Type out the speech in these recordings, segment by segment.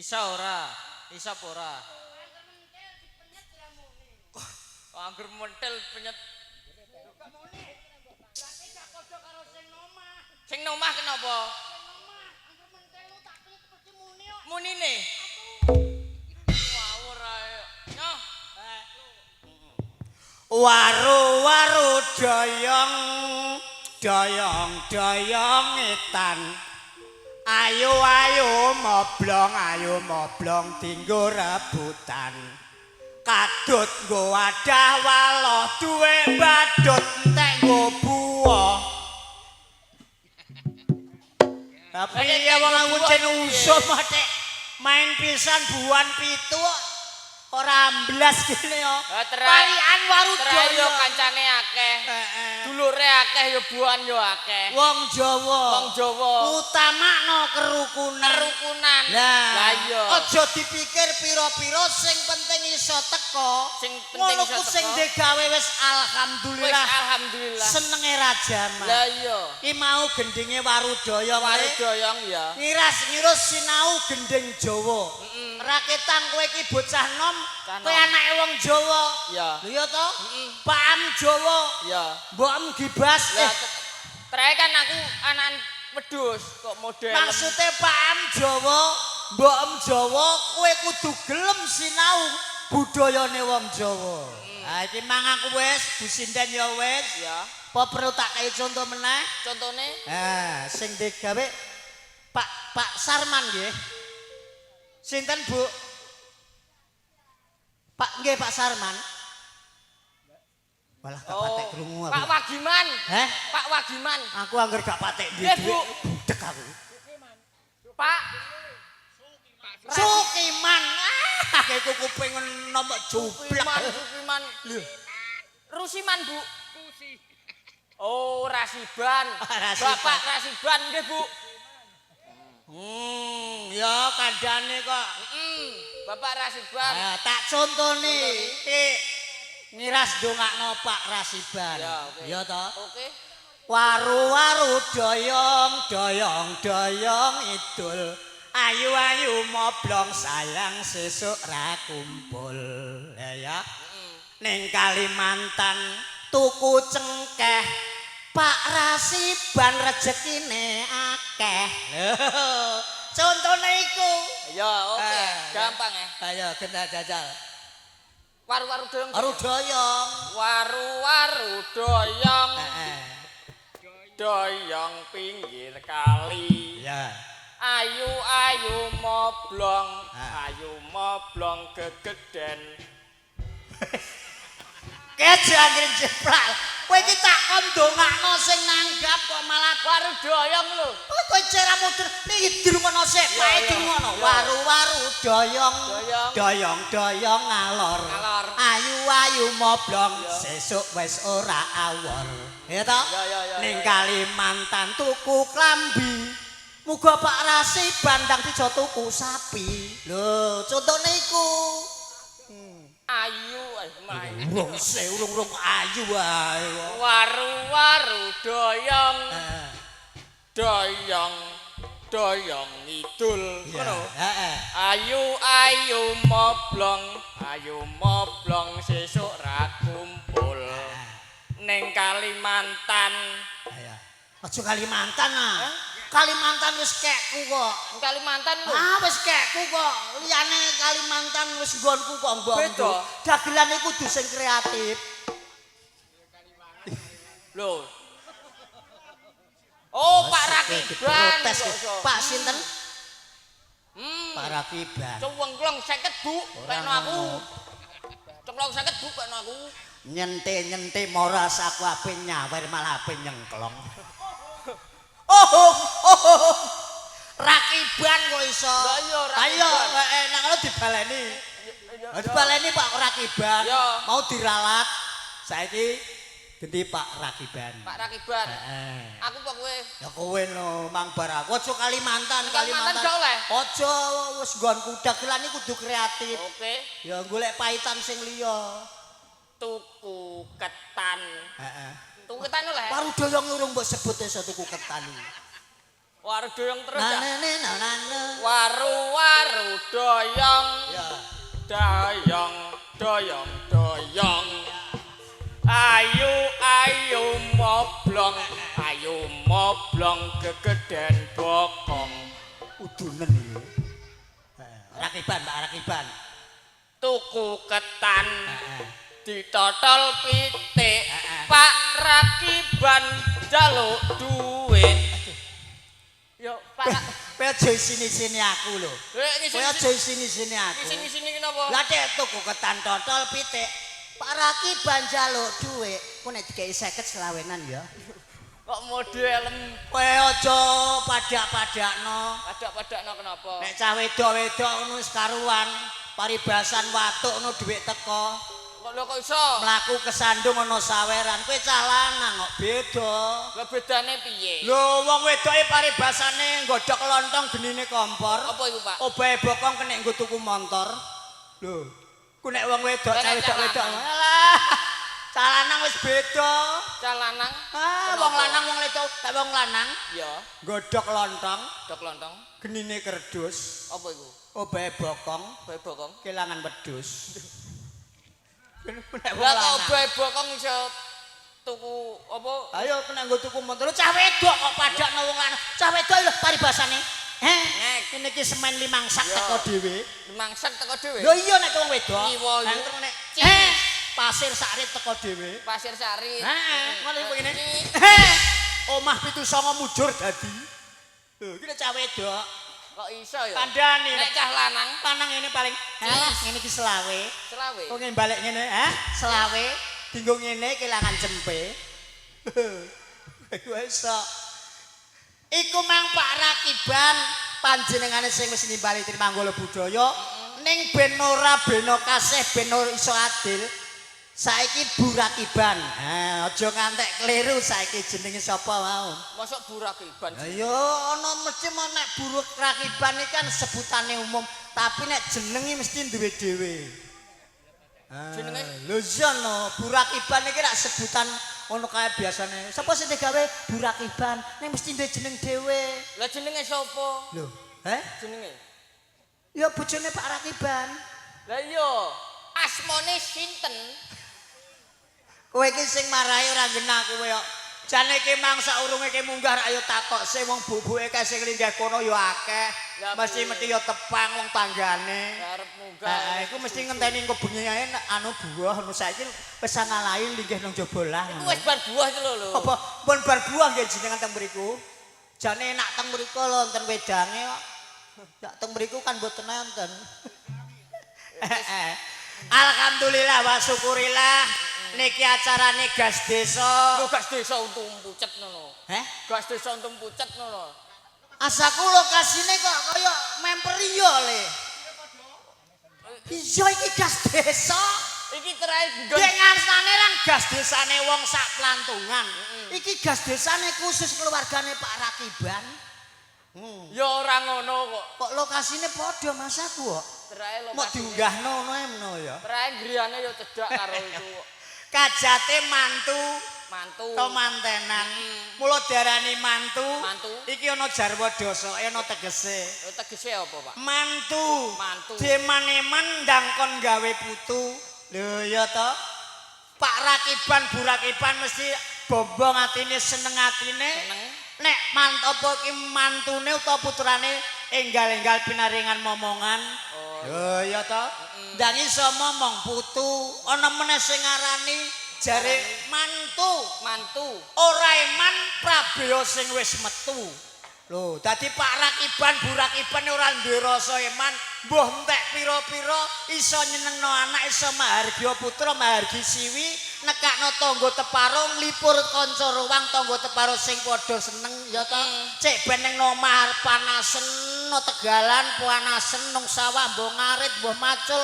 Isa ora, isa apa ora. Angger mentel penyet. Sing nomah kenapa? Munine. Wawur ae. Nyoh. Waru-waru doyong doyong doyong etan. Ayo moblong tinggo rebutan. Kadut nggo wadah waloh duwe badut entek nggo buah Tapi ya wong nguncen usum matek main pisan buan pitu ora amblas kene yo. Parian waru yo kancane akeh. Dulure akeh yo buan yo akeh. Wong Jawa. Utamakno kerukunan. Lah iya. Aja dipikir pira-pira sing penting iso teko. Sing penting iso teko. Sing digawe wis alhamdulillah. Wis alhamdulillah. Senenge rajaman. Lah iya. Ki mau gendinge Warudoyong. Warudoyong ya. Ngiras-ngiros sinau gending Jawa. Raketan kowe iki bocah nom, kowe anake wong Jawa. Iya. Lho ya to? Paham Jawa. Iya. Mbokm gibas. Trae kan aku anak wedhus kok model. Maksude paham Jawa, mbokm Jawa, kowe kudu gelem sinau budayane wong Jawa. Ha iki mang aku wis, Bu Sinden ya wis. Ya. Apa perlu tak kei contoh meneh? Contone? Sing digawe Pak Sarman nggih. Sinten Bu? Pak nggih Pak Sarman. Walah gak patek krungu aku. Pak Wagiman. Heh? Pak Wagiman. Aku angger gak patek duwe dhuwit. Budek aku. Pak Sukiman. Aku kuping nomok jublak. Sukiman. Rusiman, Bu. Oh, Rasiban. Bapak Rasiban nggih, Bu. Ya kandhane kok. Bapak Rasiban. Tak contone. Ngiras ndongakno Pak Rasiban. Ya to? Oke. Waru-waru doyong idul. Ayu-ayu moblong sayang sesuk ra kumpul. Ya. Ning Kalimantan tuku cengkeh. Pak Rasiban rezekine akeh. Contone iku. Ya, oke. Gampang ya. Ayo kena jajal. Waru-waru doyong. Waru-waru doyong. Doyong pinggir kali. Ya. Ayu-ayu moblong gegeden. Kejangin jeplak. Kowe iki tak kon ndongakno sing nanggap kok malah waru doyong lho. Kowe cera muter niki dirungono sik, pae dirungono. Waru-waru doyong ngalor. Ayu-ayu moblong sesuk wis ora awor. Ya to? Ning Kalimantan tuku klambi. Muga Pak Rasiban ndang dijo tuku sapi. Lho, contone iku. Ayu urung ayu wae. Waru-waru doyong idul ngono. Ayu-ayu moblong sesuk ra kumpul. Ning Kalimantan. Aja Kalimantan Kalimantan wis kekku kok. Kalimantan lho. Wis kekku kok. Liyane Kalimantan wis nggonku kok mbok. Beda. Dagelane kudu sing kreatif. Lho. Oh, Pak Rakiban. Pak sinten? Pak Rakiban. Cewengklong 50, Bu. Kekno aku. Cewengklong 50, Bu, kekno aku. Nyente moras aku ape nyawer malah ape nyengklong. Rakiban kok iso. Lah iya Rakiban. Ayo enak ngono dibaleni. Dibaleni Pak Rakiban. Mau diralat. Saiki ganti Pak Rakiban. Pak Rakiban. Aku kok kowe. Ya kowe no Mang Bar aku. Aja Kalimantan. Kalimantan gak oleh. Aja wis nggonku dagelane kudu kreatif. Oke. Ya golek paitan sing liya. Tuku ketan. Tuku ketan oleh. Waru doyong urung mbok sebut iso tuku ketan. Waru doyong terus ya. Nane. Waru-waru doyong. Ya. Doyong. Ayu moblong gegeden bokong. Udunen iki. Rakiban, Pak Rakiban. Tuku ketan. Ditotol pitik. Pak Rakiban njaluk duit. Yo, Pak. Kowe aja sini-sini aku lho. Kowe aja sini-sini aku. Sini kenapa? Lah dek tuku ketan totol pitik. Pak Rakiban njaluk dhuwit. Ku nek dikeki 50 selawenan ya. Kok model Kowe aja padak-padakno. padak-padakno kenapa? Nek cah wedok-wedok ngono wis karuan, paribasan watuk ngono dhuwit teko. Kok lho kok iso? Mlaku kesandung ana saweran, kowe cah lanang kok beda. Lah bedane piye? Lho wong wedoke paribasane nggodhok lontong genine kompor. Apa iku, Pak? Obahe bokong kena nggo tuku montor. Lho, ku nek wong wedok Lah, cah nek cah wedok-wedok. lanang? Alah. Cah lanang wis beda. Cah lanang? Ah, wong lanang wong wedok, tak wong lanang Ya, nggodhok lontong dok lontong. genine kerdus. Apa iku? Obahe bokong Bae bokong. kelangan wedhus. Nek wong Lah kok lanang. bae bokong iso tuku apa? Ayo kena nggo tuku montor. Cah wedok kok padakno wong lanang. Cah wedok lho paribasane. Nek. Kene iki semen 5 sak Yo. teko dhewe. Mangsak teko dhewe. Lho iya nek wong wedok. Iwo, Lah yo. terus nek Cis. pasir sakrit teko dhewe. Pasir Sari. Heeh, ngono iki ngene. Cis. Omah 7 mujur dadi. Lho, iki nek cah wedok. Kok iso ya? Kandhane Nek cah lanang lanang ini paling alah ngene iki selawe. selawe. Kok ngene balik ngene, selawe. Dinggo ngene kelangan cempe. Iku iso. Iku mang Pak Rakiban panjenengane sing wis nimbali Trimanggala budaya ning ben ora beno kasih ben iso adil. Saiki Burakiban. Aja ngantek kleru saiki jenenge sapa mau. Mosok burakiban. Ayo ana mesti nek Burakiban iki kan sebutane umum, tapi nek jenenge mesti duwe dhewe. Jenenge? Lho iya no, Burakiban iki rak sebutan ono kaya biasane. Sapa sing digawe Burakiban? Nek mesti duwe jeneng dhewe. Lah jenenge sapa? Lho, Jenenge. Ya bojone Pak Rakiban. Lah iya, asmane sinten? Kowe iki sing marahi ora genah kowe kok. Jane iki mang saurunge iki munggah ayo takok sing wong bubuke kae sing linggih kono ya akeh. Lah Mesti piye? mesti ya tepang wong tanggane. Arep munggah. Heeh, iku mesti ngenteni engko bengi ae anu buah ngono saiki wis ngalahi linggih nang jaba lah. Iku wis bar buah iki lho. Apa pun bar buah nggih jenengan teng mriku. Jane enak teng mriku lho wonten wedange kok. Ya teng mriku kan mboten enten. Alhamdulillah wa syukurillah niki acarane gas desa. Lho gas desa untung pucet ngono. Gas desa untung pucet ngono. Asaku lokasine kok kaya memper iya le. Iya iki gas desa. Iki terakhir Dek ngarsane lan gas desane wong sak plantungan. Iki gas desane khusus keluargane Pak Rakiban. ya ora ngono kok. Kok lokasine padha Mas aku kok. Terakhir Mau lokasi. diunggahno ngono emno ya. Terakhir griyane ya cedak karo iku. Kajate mantu Mantu. to mantenan. Mula diarani mantu. Mantu. Iki ana jarwa dosa, ana tegese. Tegese apa, Pak? Mantu. Mantu. Deman-eman ndang kon gawe putu. Lho ya to. Pak Rakiban Burakiban mesti bombong atine seneng atine. Seneng. Nek apa ki mantune utawa putrane enggal-enggal pinaringan momongan. Oh. Lho ya to. Ndang iso momong putu, ana meneh sing ngarani jare mantu. Mantu. Ora eman Prabeya sing wis metu. Lho, dadi Pak Rakiban Burakiban ora duwe rasa eman, mbuh entek pira-pira iso nyenengno anak, iso mahargya putra, mahargi siwi, nekakno tangga teparo, nglipur kanca ruwang tangga teparo sing padha seneng ya to. Cek ben ning omah panasen, no tegalan panasen nang sawah mbuh ngarit, mbuh macul,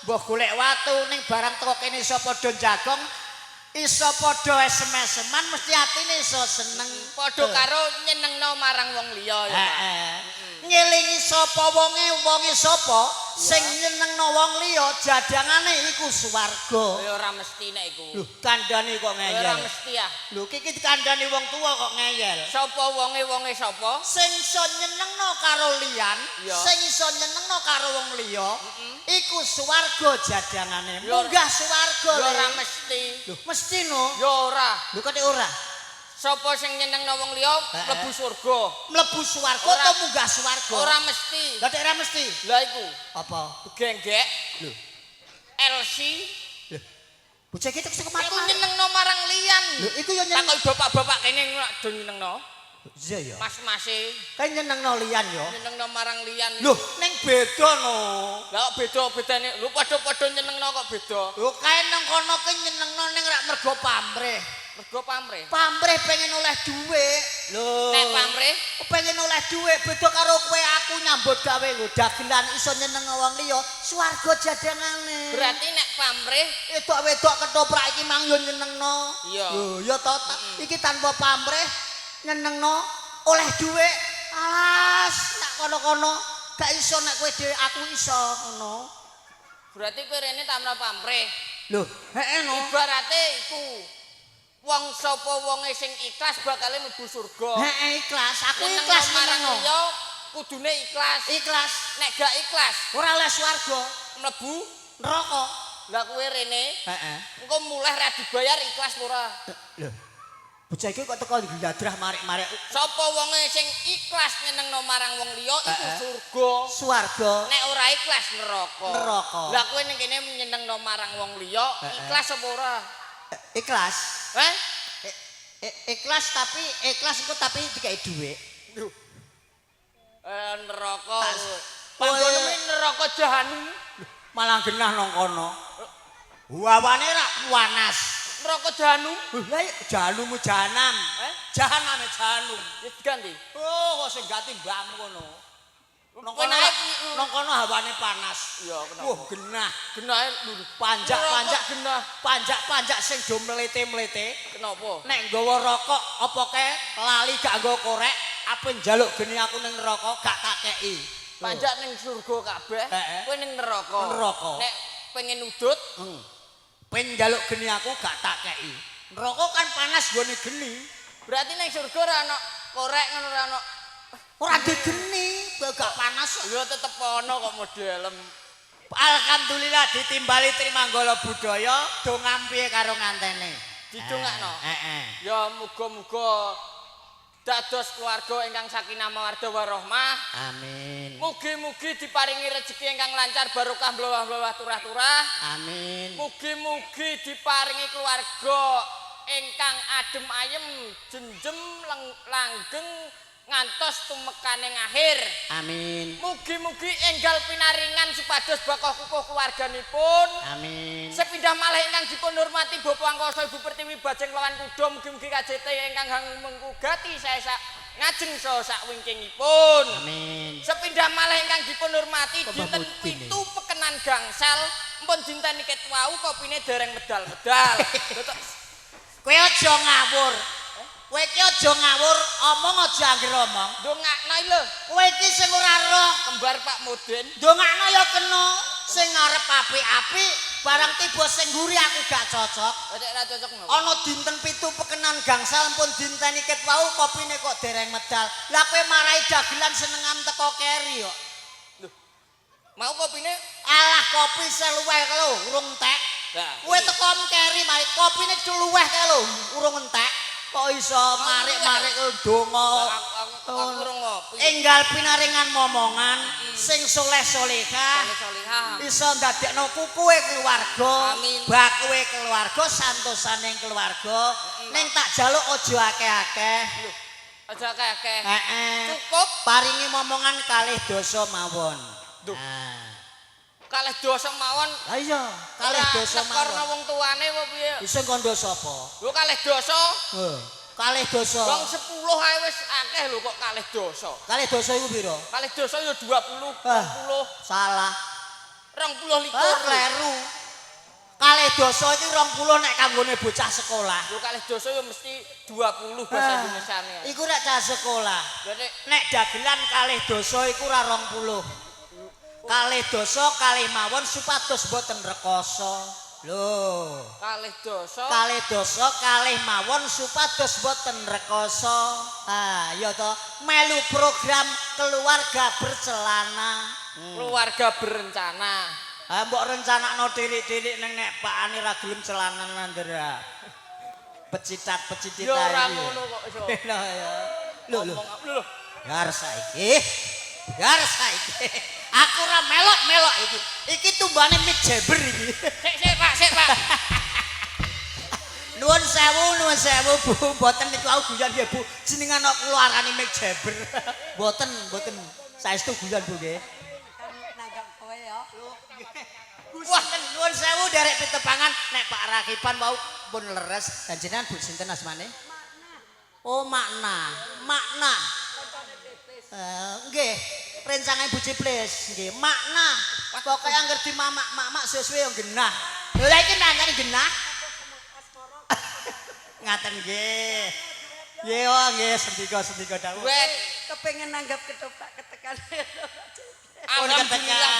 mbuh golek watu ning barang teko kene iso padha jagong. Iso padha esem-eseman mesti atine iso seneng Padha karo nyenengno marang wong liya ya, Pak. ngelingi sapa wonge sapa sing nyenengno wong liya jadangane iku swarga. Ya ora mesti nek iku. Lho kandhane kok Ya ora ngeyel. mesti ah. Lho iki kandhane wong tuwa kok ngeyel. Sapa wonge sapa? Sing iso nyenengno karo liyan, Ya. sing iso nyenengno karo wong liya, iku swarga jadangane. Ya. Munggah swarga. Ya Le. ora mesti. Lho mesti no. Ya ora. Lho kok ora? Sapa sing nyenengno wong liya mlebu surga. Mlebu swarga Ora. utawa munggah swarga? Ora mesti. Lah nek ora mesti. Lah iku Apa? genggek Lho. LC Bocah iki sing iku kemati. nyenengno marang liyan. Lho iku yo nyeneng. Takoki bapak-bapak kene do nyenengno. Iya ya. Mas-mase Kae nyenengno liyan yo. nyenengno marang liyan. Lho ning beda no. Lah kok beda-bedane. Lho padha-padha nyenengno kok beda. Lho kae nang kono ki nyenengno ning rak mergo pamrih. Mergo pamrih. Pamrih pengen oleh dhuwit. Lho. Nek pamrih pengen oleh dhuwit beda karo kowe aku nyambut gawe lho dagelan iso nyeneng wong liya swarga jadangane. berarti nek pamrih wedok ketoprak iki mang yo nyenengno. iya. Lho ya to iki tanpa pamrih nyenengno oleh dhuwit. Alas nek kono-kono gak iso nek kowe dhewe aku iso ngono. Berarti kowe rene tamra pamrih. Lho, heeh no. Ibarate iku wong sapa wonge sing ikhlas bakal mlebu surga. Heeh ikhlas, aku Nyeneng ikhlas marang meneng. liya kudune ikhlas. Ikhlas. Nek gak ikhlas Ora oleh swarga, mlebu neraka. lah kowe rene Heeh. engko mulih ra dibayar ikhlas ora. Lho. Bocah iki kok teko gladrah marik-marik. Sapa wonge sing ikhlas nyenengno marang wong liya iku surga. Swarga. Nek ora ikhlas neraka. Neraka. Lah kowe ning kene nyenengno marang wong liya ikhlas apa ora? Ikhlas. Heh? Ikhlas tapi dikai dhuwit. Neraka. Kowe- Panggonmu neraka jahanam. Malah genah nang kono. Hawane ra panas. Neraka jahanam. Lah jahanum jahanam. Jahaname jahanum. Wis ganti. Oh, kok sing ganti mbakmu kono. Nang Kowe kono naik nang kono hawane panas. iya kenapa? Wah, genah. Genahe lho. Panjak-panjak genah. Panjak-panjak sing do mlete-mlete. Kenapa? Nek nggawa rokok apa kae lali gak nggo korek, ape njaluk geni aku ning neraka gak tak kei. Panjak ning surga kabeh, kowe ning neraka. Neraka. Nek pengen udut, Pen njaluk geni aku gak tak kei. Neraka kan panas gone geni. berarti ning surga ora ana korek ngono ora ana. Ora digeni, gak panas. Ya tetep ana kok modelem. Alhamdulillah ditimbali Trimanggala budaya dongan piye karo ngantene. Didongakno. Heeh. Ya muga-muga dados keluarga ingkang sakinah mawaddah warahmah. Amin. Mugi-mugi diparingi rezeki ingkang lancar barokah mlawah-mlawah turah-turah. Amin. Mugi-mugi diparingi keluarga ingkang adem ayem, jenjem langgeng ngantos tumekaning akhir. Amin. Mugi-mugi enggal pinaringan supados bakoh kukuh keluarganipun. Amin. Sepindah malih ingkang dipun hormati Bapak Angkasa Ibu Pertiwi Bajeng Lawan Kuda mugi-mugi KJT ingkang mengkugati saya ngajeng saha sak wingkingipun. Amin. Sepindah malih ingkang dipun hormati dinten Pembabutin 7 pekenan gangsal mpun dinten ket wau kopine dereng medal-medal. Kowe aja ngawur. Kowe iki aja ngawur, omong aja anggere omong. Ndongakno lho, Kowe iki sing ora roh, kembar Pak Mudin. ndongakno ya kena. Sing ngarep apik-apik, barang tiba sing nguri aku gak cocok. Nek ora cocok no. Ana dinten 7 pekenan gangsal pun dinteni ket wau kopine kok dereng medal. Lah kowe marai dagelan senengam teko keri kok. Mau kopine Alah kopi seluweh lho, urung entek. Lah, Kowe teko keri mari kopine luweh kae lho, urung entek. Kok iso marik-marik donga. aku urung ngopi. Enggal pinaringan momongan sing soleh-solehah. Salihah. Iso ndadekno kukuhe keluarga, Amin. bakuhe keluarga, santosaning keluarga. Ning tak jaluk aja akeh-akeh. Aja akeh-akeh. Heeh. Cukup Paringi momongan kalih dosa mawon. Duh. Nah. kalih dosa mawon. Lah iya, kalih dosa Karena mawon. wong tuane apa piye? Sing kandha sapa? Lho kalih dosa. Kalih dosa. Wong 10 ae wis akeh lho kok kalih dosa. Kalih dosa iku pira? Kalih dosa ya 20, 20, Salah. 20 likur. Kleru. Kalih dosa iki 20 nek kanggone bocah sekolah. Lho kalih dosa ya mesti 20 bahasa Indonesiane. Iku rek cah sekolah. Berarti Nek dagelan kalih dosa iku ora 20. Kalih dosa kalih mawon supados boten rekoso. Lho. kalih dosa. Kalih dosa kalih mawon supados boten rekoso. Ah, ya to. Melu program keluarga bercelana. Keluarga berencana. Ah, mbok rencanakno tilik-tilik ning nek pakane ra gelem celanan Nandra. Pecitat-pecitit Ya ora iki. ngono kok iso. Lah ya. Lho. Lho. Gar saiki. Gar saiki. Aku ora melok-melok iki. Iki tumbane Mick Jagger iki. Sik Pak. Nuwun sewu Bu. Mboten niku aku guyon nggih Bu. Jenengan kok keluarane Mick Jagger. Mboten. Saestu guyon Bu nggih. Nanggap kowe ya. Wah, nuwun sewu derek pitepangan nek Pak Rakiban mau pun leres. Dan jenengan Bu sinten asmane? Oh, Makna. Makna. Nggih, rencangan Bu Ciplis nggih. Makna. Pokoke angger di mamak sesuai yang genah. Lha iki nangkane genah. Ngaten nggih. Nggih, oh nggih sedika dawuh. Wet Kepengen nanggap ketoprak ketekan. alhamdulillah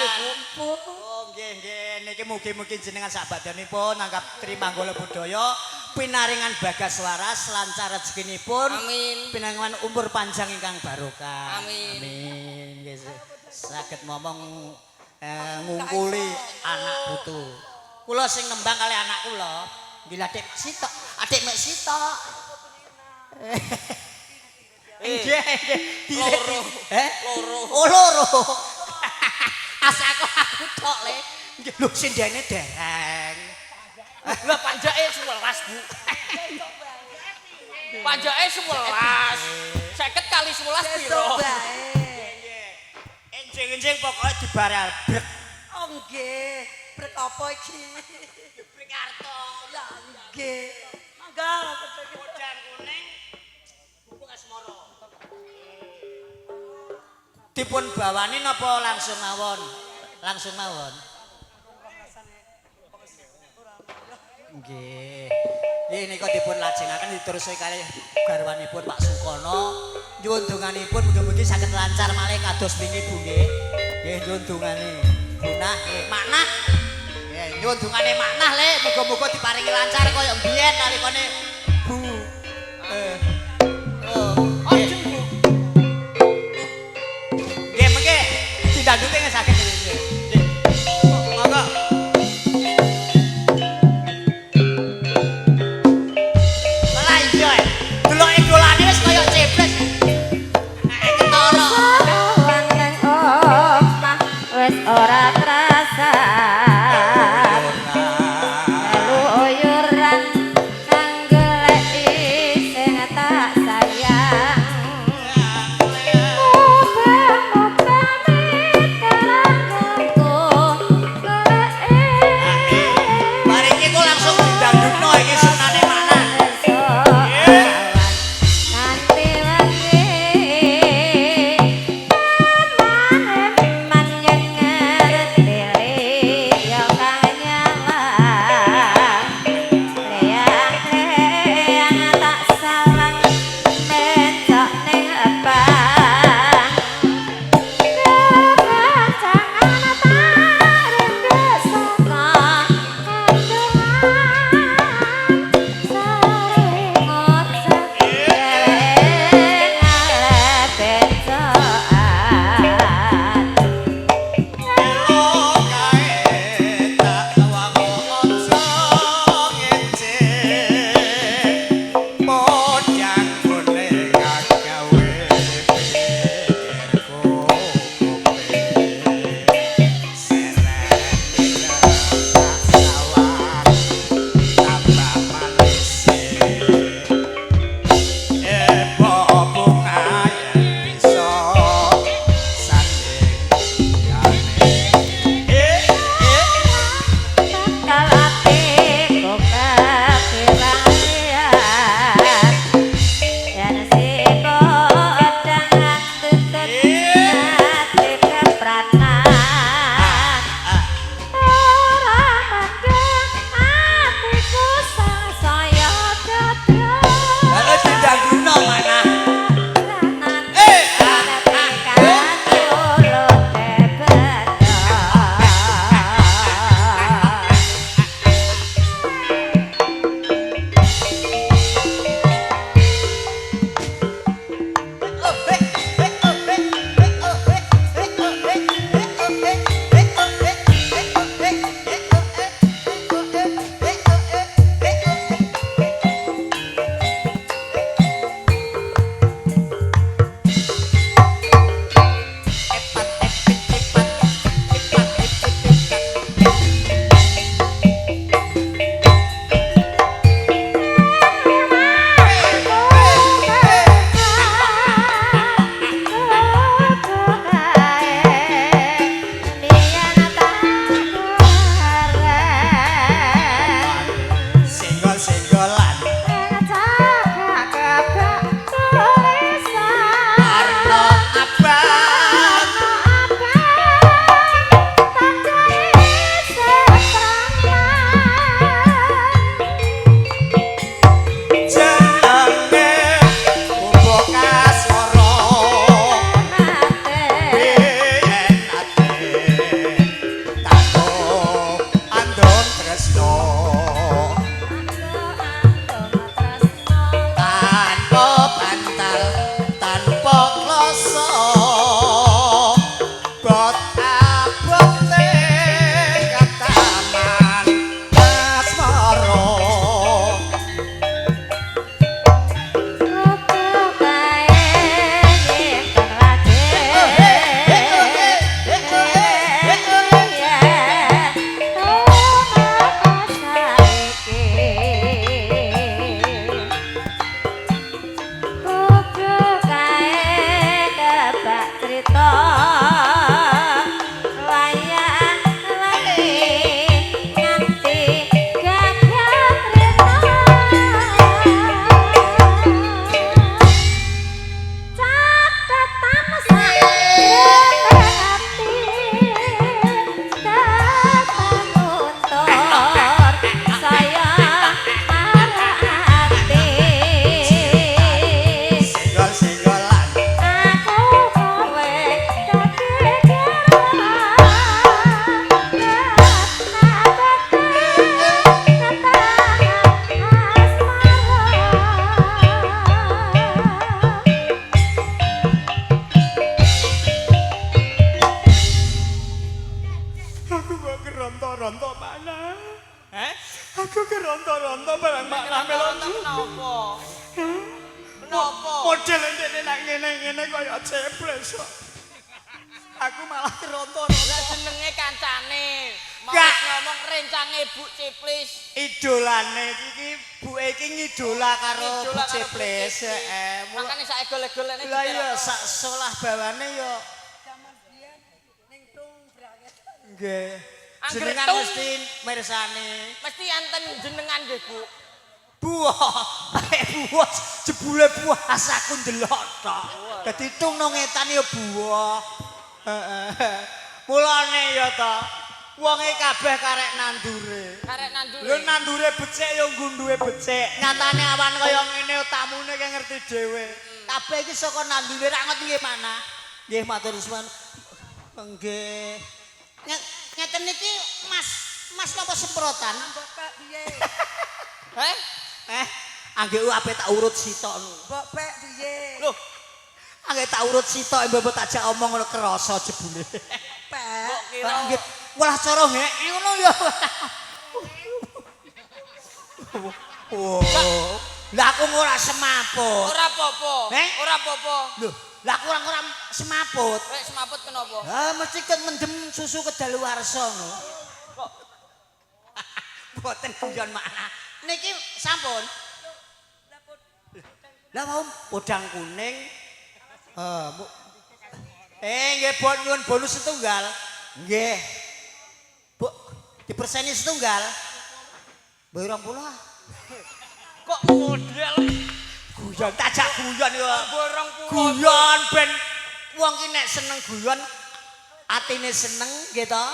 Bu. Oh nggih niki mugi-mugi jenengan sabadanipun nanggap trimanggala budaya pinaringan bagas waras lancar rezekinipun Amin. pinangan umur panjang ingkang barokah. Amin. Amin. Nggih saged momong ngungkuli anak putu. Kula sing nembang kali anak kula. Nggih Adik sitok, Adik mek sitok. Nggih. Loro. Loro. Oh loro. Asaku aku tok le. Nggih lho sindene dereng. Lah panjake 11, Bu. Panjake 11. 50 kali 11 piro? Enjing-enjing pokoke dibaral brek. Oh nggih, brek apa iki? Brek karton. Ya nggih. Mangga Kodan kuning. Bubuk asmara. Dipun bawani napa langsung mawon? Langsung mawon. Nggih. Nggih nika dipun lajengaken diterusi kalih garwanipun Pak Sukono. Nyuwun donganipun mugi-mugi saged lancar malih kados wingi Bu nggih. Nggih nyuwun dongane. Bunah nggih Makna. Nggih nyuwun dongane Makna le muga-muga diparingi lancar kaya mbiyen nalikane Bu. Ajeng Bu. Nggih mengke tindaduke saged nggih. Monggo. Lah iya. Delok idolane wis kaya Ciplis. Ketara. Sawan nang omah wis ora terasa. Lalu oyuran kanggo model ndekne nak ngene-ngene kaya ceples kok. Aku malah kerontor. Lah jenenge kancane. Mau Gak. ngomong rencange Bu Ciplis. Idolane iki buke iki ngidola karo Idola karo Bu ceples. Ciplis. Heeh. Makane sak egol-egolene Lah iya sak solah bawane yo Zaman biyen ning tung branget. nggih. Angger Jenengan tung. mesti mirsani. Mesti anten jenengan nggih, Bu. Buah, buah jebule buah aku ndelok tok. Dadi tung nang ngetan ya buah. Heeh. Mulane ya ta. Wonge kabeh karek nandure. Karek nandure. Lho nandure becik ya nggunduhe becik. Nyatane awan kaya ngene tamune ki ngerti dhewe. Kabeh iki saka nandure ra ngerti nggih mana. Nggih matur suwun. Nggih. Ngeten iki Mas napa semprotan? Mbok pek piye? Angge ape tak urut sitok lho. Mbok pek piye? Loh. Angge tak urut sitok mbok tak jak omong ngono krasa jebule. Pek. Kok kira Angge walah cara ngeke ngono ya. Oh. Lah aku ora semaput. ora apa-apa. Ora apa-apa. Loh, lah aku ora semaput. Rek semaput kenapa? Ah mesti ket mendem susu kedaluwarsa no. Kok Boten guyon makna. Niki sampun. Lah mau podang kuning. Nggih bon nyuwun bonus setunggal. Nggih. Bu, diperseni setunggal. Bayar 20. kok model Guyon tajak guyon ya. borong pulo. Guyon ben wong ki nek seneng guyon atine seneng gitu.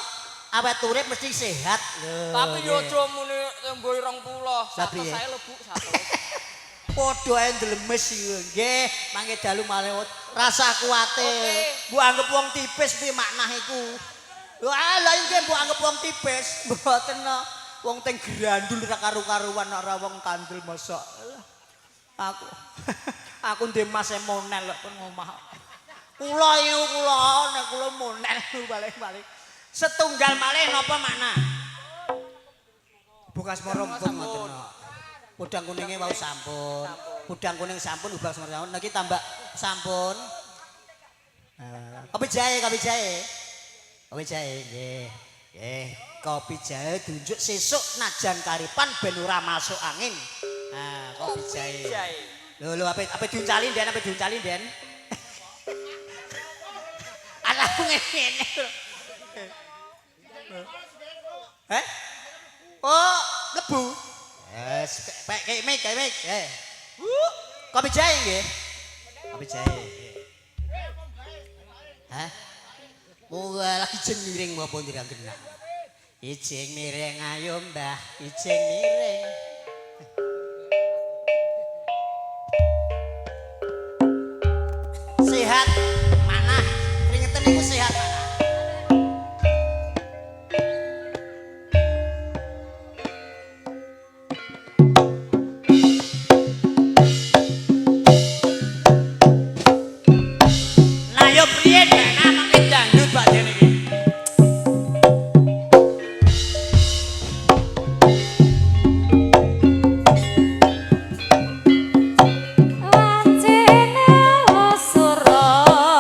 Awet urip mesti sehat. Lho, Tapi yo nggih. aja muni temboi 20. Lah piye? 100 sae lho Bu, 100. Padha ae ndlemes iki. Nggih, mangke dalu malih rasa kuwate. Oke. Mbok anggap wong tipis piye maknah iku? Lha iki mbok anggap wong tipis. Mboten no. Wong teng grandul ra karu-karuan ora wong kandel mosok. Aku ndek Mas Monel kok ngomah. Kula iki kula nek kula Monel balik-balik. Setunggal malih napa makna? Bukas morong pun ngoten. Udang kuningnya wau sampun. Udang kuning sampun ubah sampun. Niki tambah sampun. Kopi jahe, kopi jahe. Kopi jahe nggih. Nggih, kopi jahe tunjuk sesuk najan karipan ben ora masuk angin. Nah, kopi jahe. Jahe. Lho ape diuncali Den, ape diuncali Den. Anakku ngene. Oh, lebu. Kayak mic. Kopi jahe nggih. Kopi jahe. Hah? Wah, lagi jeng miring apa ndirang genah. Ijeng miring ayo Mbah, ijeng miring. Sehat mana? Keringetan niku sehat mana? Lah yo priye dene makin dangdut Pak dene iki. Wancine sura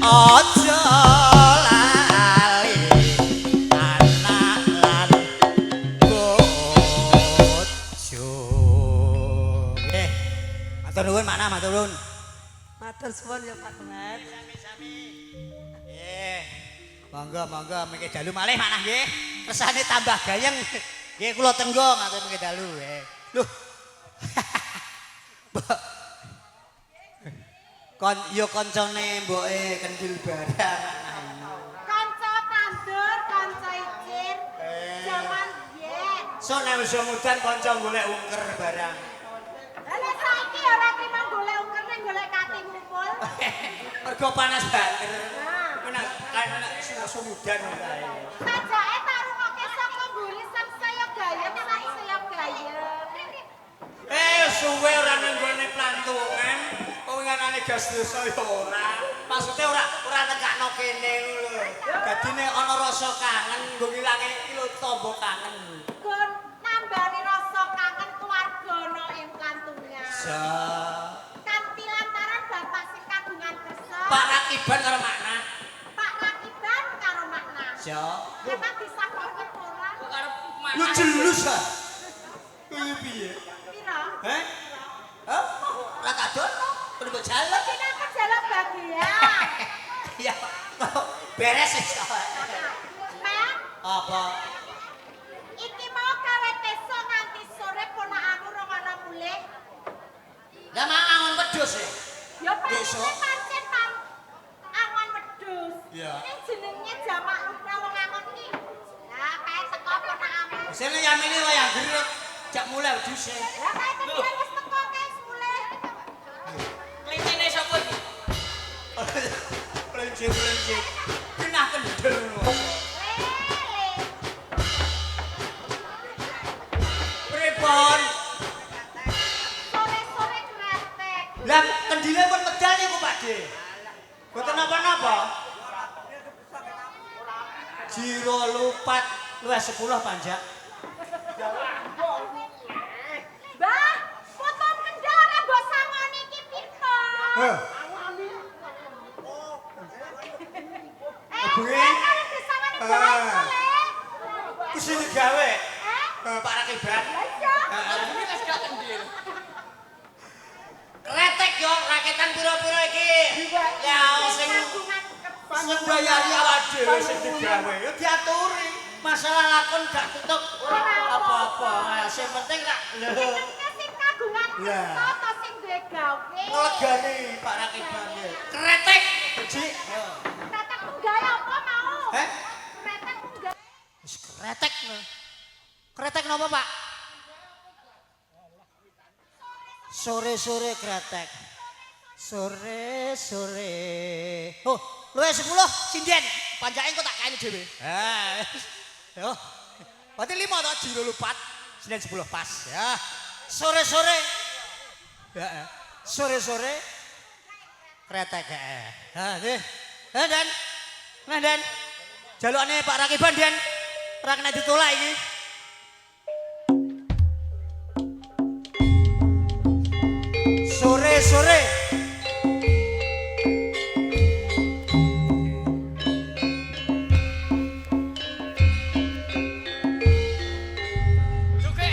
aja lali anak lan bojo. Nggih. Matur nuwun makna matur nuwun. Matur suwun ya Pak Kemet. Nggih. Monggo mengke dalu malih makna nggih. Kersane tambah gayeng. Nggih kula tenggo ngatur mengke dalu. Lho. Kon yo kancane mboke kendil barang. Kanca tandur, kanca icin, jaman biyen. So nek wis mudan kanca golek ungker barang. Lah saiki ora trimo golek uker ning golek kate ngumpul. Mergo panas banget. Nah, Enak susu mudan kae. sajake tarungoke saka mburi sang saya gayem sang saya gayem. Suwe ora nang gone plantungan. Pengenane gas dosa ya ora. Maksude ora nekakno kene lho. Dadine ana rasa kangen nggo ngilange lho tombo kangen. Gon nambani rasa kangen keluarga ana ing plantungan. Kanthi lantaran bapak sing kagungan kersa. Pak Rakiban karo makna. Pak Rakiban karo makna. Memang disahke ora? Karo Lu jelus ah. Kuwi piye? Pira? Heh? Hah? Ora kadon? Kudu jalan. Kene aku jalan bagian. Iya. Beres wis. Mek, Apa? iki mau gawe teso nganti sore ponakanmu rong ana mulih. Lah mak angon wedhus e. Ya Teso? pancen angon wedhus. Iya. Ning jenenge jamak lumrah wong angon iki. Lah kae teko ponakanmu. Sene yamene wayang gerut. Jak mulai wedhus e. Lah kae tekan wis teko kae mulih. klincine sapa iki? Pelenci. Kenah kendel ngono. Pripun? Sore-sore kretek. Lah kendile pun medal niku Pakde. Mboten napa-napa. Jiro lupat luwes 10 panjak. Mbah, foto kendal ora mbok sangoni iki pito. Heh. Bungi. Kalau disangoni mbok Kuwi gawe. Eh? Pak Rakiban. Lah iya. Ini wis gak kendil. Kretek yo raketan pira-pira iki. Ya sing Kagungan kersa. sing bayari awak dhewe sing digawe yo diaturi. Masalah lakon gak tutup apa-apa. Sing penting tak lho. Jenenge sing kagungan Lah. kersa to sing duwe gawe. Legane Pak Rakiban ya. Kretek. Ji. Yo. Kretek tunggae apa mau? Heh? Kretek tunggae. Wis kretek lho. Kretek napa, Pak? Sore-sore kretek. Sore-sore. Oh, luwe 10 sinden. Panjake kok tak kaini dhewe. Ha. Yo. Berarti 5 to jiro lupat. Sinden 10 pas. Ya. Sore-sore. Ya. Sore-sore kretek. Ha, nggih. Ha, Dan. Nah, Dan. Jalukane Pak Rakiban, Dan. Ora kena ditolak iki. Sore-sore. Joget.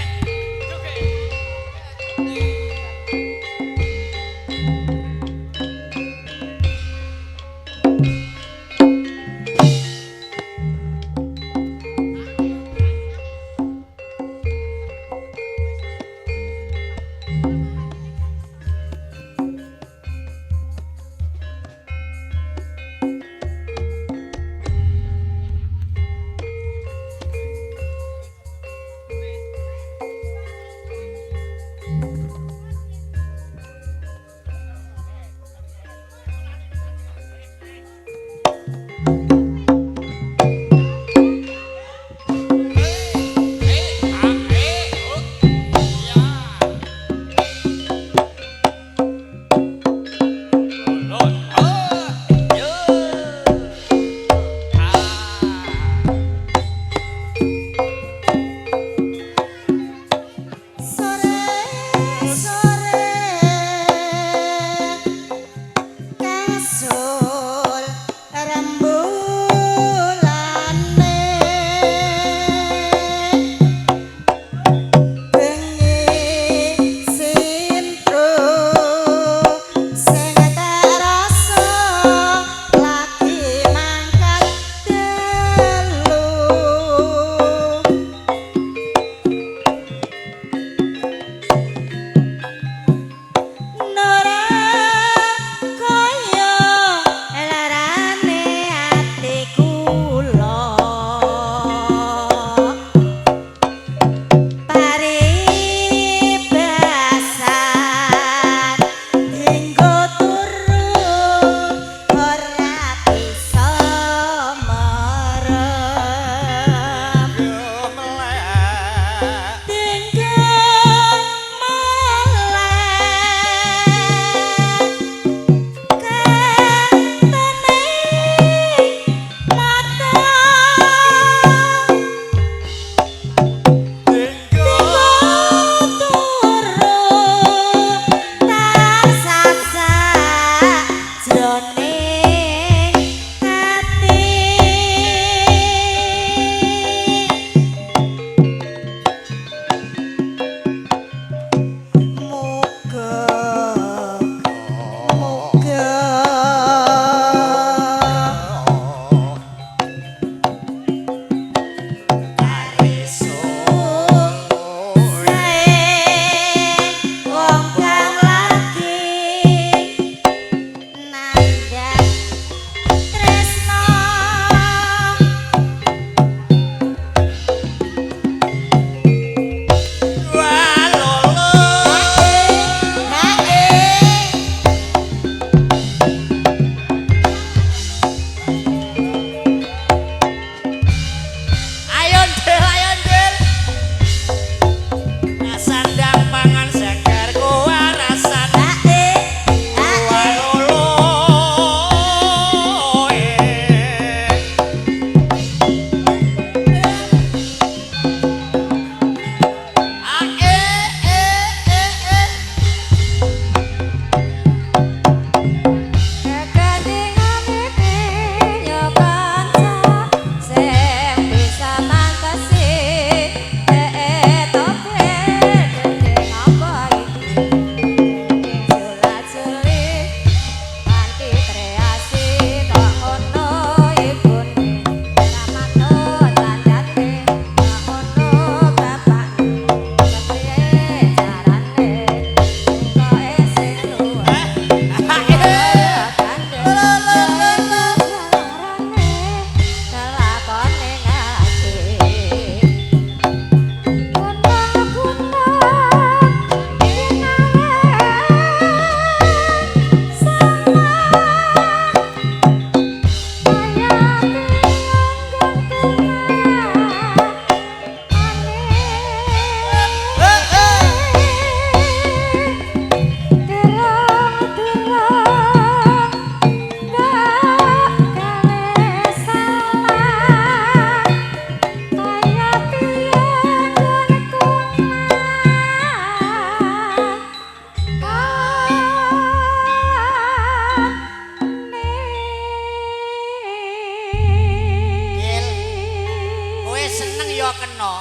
ya kena,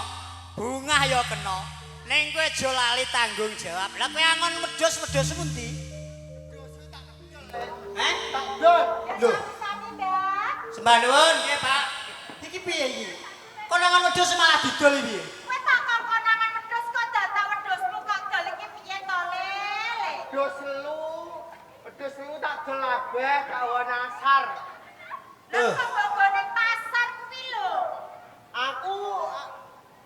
bungah ya kena. Ning kowe aja lali tanggung jawab. Lah kowe angon medhos-medhos pundi? Heh? Dul. Lho, Sami, Mbak. sembah nuwun nggih, Pak. Iki piye iki? Kok angon medhos malah didol iki? Kowe tak konangan wedhus kok dadak wedhusmu kok dol iki piye to, Lele? Wedhus lu tak dol abeh kawan asar. Lah kok bogone pasar kuwi lho. Aku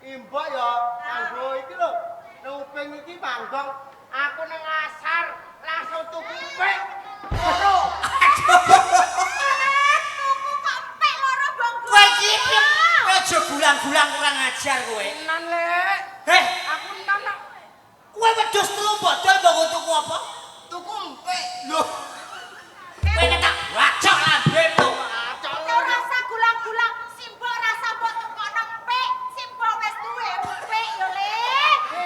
imbak ya kanggo iki lho. Nang uping iki banggong aku nang asar langsung tuku pek. Loro. Tuku kok pek loro bonggo. Kowe iki kowe aja gulang-gulang kurang ajar kowe. Nan Lek. Heh, Aku nan kowe wedhus telu bodol mbok tuku apa? tuku pek. Lho. Kowe nek tak wacok lambemu. Ora rasa gulang-gulang, simbok rasa mbok tukokno pek, simbok wis duwe pek yo, Le.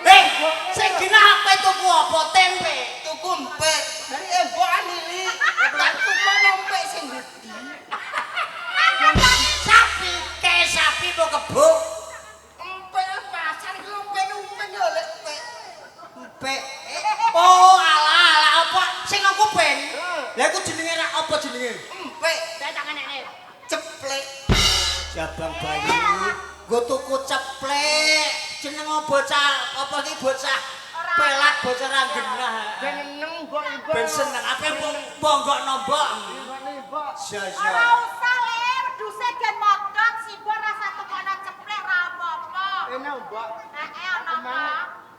Heh, sing dinape tuku apa tempe? Tuku pek. Dari embokan iki. Tak tuku pek sing gede. Sapi, kayak sapi mau kebuk. Empek pasar iki empek uping yo Lek pek. Empek. Oh, alah apa sing aku ben. Lah iku jenenge rak apa jenenge? Empek. Lah tangan nek. Ceplek. Jabang bayi. Nggo tuku ceplek. Jeneng bocah apa iki bocah pelat bocah ra genah. Ben neng mbok ibu. Ben seneng ape mbonggokno mbok. Mbok. Sia-sia. Ora usah, Le, wedhuse gen modot, simbok rasa tukokno ceplek ra apa-apa. Enak mbok. Heeh, ana apa?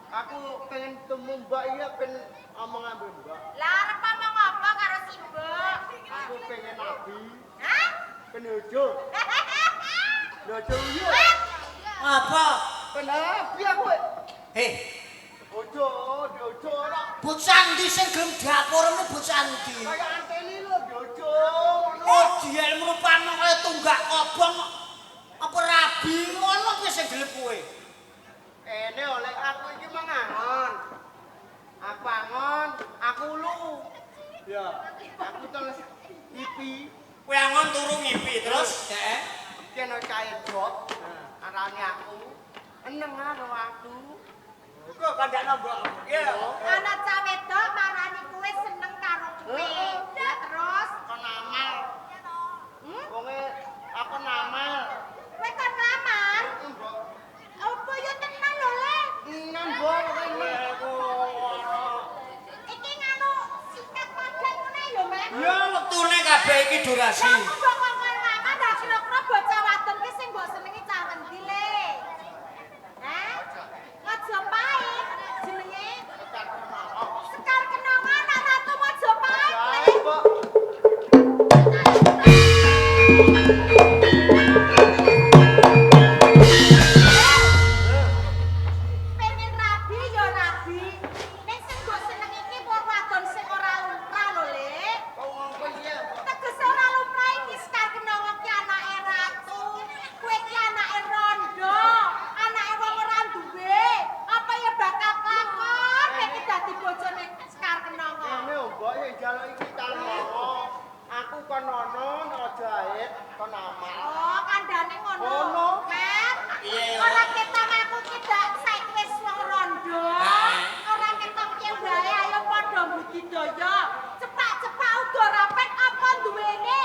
Aku pengen temu mbak iya ben omong ambil mbak. Lah arep ngomong apa karo simbok? Aku pengen nabi. Hah? Penuju. Penuju iya. Apa? Penabi aku. Heh, Ojo, ojo ora. bocah ndi sing gelem dapurmu bocah ndi? Kayak anteni lho, ojo. Oh, dia merupakan kaya tunggak obong. Apa rabi ngono kuwi sing gelem kowe? Kene oleh aku iki mangangon. Aku angon, aku lu. Ya, aku terus pipi. Kowe angon turu ngipi terus, heeh. Kene kaya dok. Arane aku. Eneng karo aku. Kok kandakno mbok? Iya. Ana cah wedok marani kowe seneng karo kowe. Lah terus, Kon amal. Wonge aku namal. kowe kon ngamar. Mbok. Apa yo tenan lho, Le? Nan mbok kene. Iki nganu sikat padan ngene yo, Mek. Ya wektune kabeh iki durasi. Kamu kok ngomong ngamar dak kira-kira bocah wadon ki sing mbok senengi cah endi, Le? Hah? Majapahit jenenge. Sekar Kenongan anak ratu Majapahit, Le. Mbok. Pengen rabi yo rabi. Nek sing mbok seneng iki wong wadon sing ora lumrah lho, Le. Kok ngomong iya, Mbok? Tegese ora lumrah iki Sekar Kenongan ki anake ratu. Kowe ki anake rondo, anake wong ora duwe. Apa ya bakal kelakon nek iki dadi bojone Sekar Kenongan. Ini mbok ya jaluk iki kalono. Aku kon ono aja ae kon amal. Oh, kandhane ngono. Ngono. Met. Iya. Ora ketok aku ki dak saiki wis wong rondo. Ora ketok ki wae ayo padha budidaya. Cepak-cepak uga rapet apa duwene.